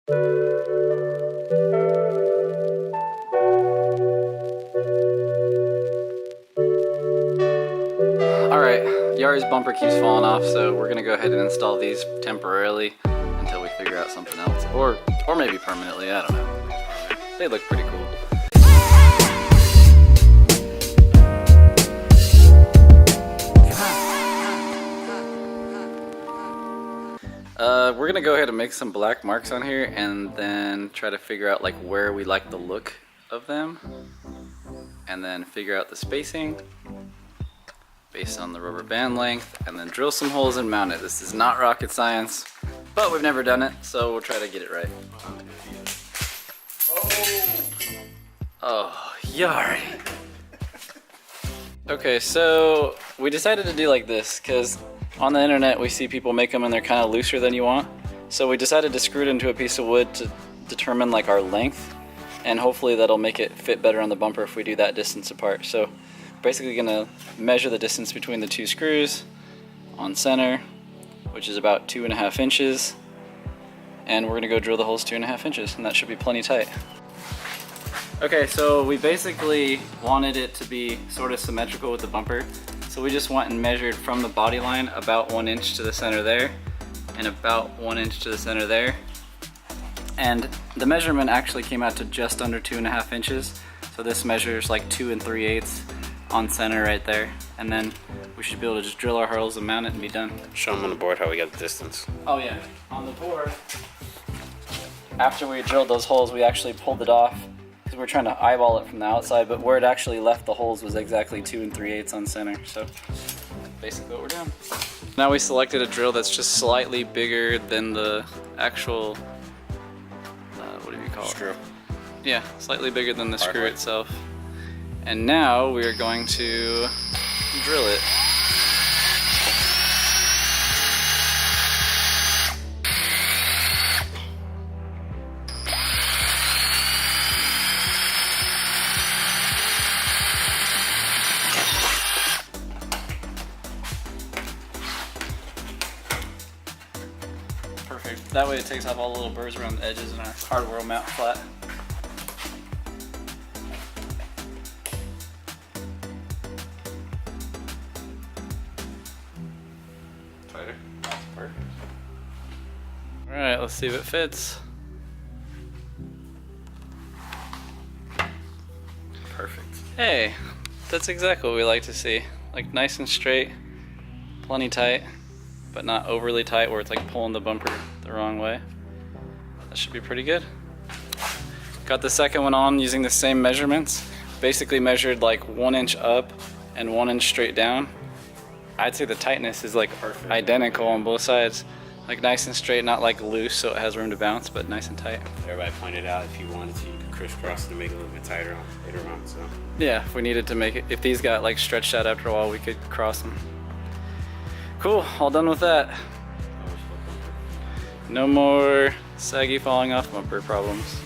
Alright, Yari's bumper keeps falling off, so we're gonna go ahead and install these temporarily until we figure out something else. Or maybe permanently, I don't know. They look pretty cool. We're gonna go ahead and make some black marks on here and then try to figure out like where we like the look of them, and then figure out the spacing based on the rubber band length, and then drill some holes and mount it. This is not rocket science, but we've never done it, so we'll try to get it right. Oh, Yari. Okay, so we decided to do like this because on the internet we see people make them and they're kind of looser than you want. So we decided to screw it into a piece of wood to determine like our length, and hopefully that'll make it fit better on the bumper if we do that distance apart. So basically gonna measure the distance between the two screws on center, which is about 2.5 inches, and we're gonna go drill the holes 2.5 inches, and that should be plenty tight. Okay, so we basically wanted it to be sort of symmetrical with the bumper, so we just went and measured from the body line about 1 inch to the center there, and about 1 inch to the center there, and the measurement actually came out to just under 2.5 inches. So this measures like 2 3/8 on center right there, and then we should be able to just drill our holes and mount it and be done. Show them on the board how we got the distance. Oh yeah, on the board, after we drilled those holes, we actually pulled it off because we're trying to eyeball it from the outside, but where it actually left the holes was exactly 2 3/8 on center. So basically what we're doing. Now we selected a drill that's just slightly bigger than the actual, what do you call it? Screw. Yeah, slightly bigger than the screw itself. And now we are going to drill it. Perfect. That way it takes off all the little burrs around the edges and our hardware will mount flat. Tighter. Perfect. Alright, let's see if it fits. Perfect. Hey, that's exactly what we like to see. Like nice and straight, plenty tight, but not overly tight where it's like pulling the bumper the wrong way. That should be pretty good. Got the second one on using the same measurements. Basically measured like 1 inch up and 1 inch straight down. I'd say the tightness is like perfect, identical on both sides. Like nice and straight, not like loose so it has room to bounce, but nice and tight. Everybody pointed out if you wanted to, you could crisscross it to make it a little bit tighter on later on. So yeah, if we needed to make it, if these got like stretched out after a while, we could cross them. Cool, all done with that. No more saggy falling off bumper problems.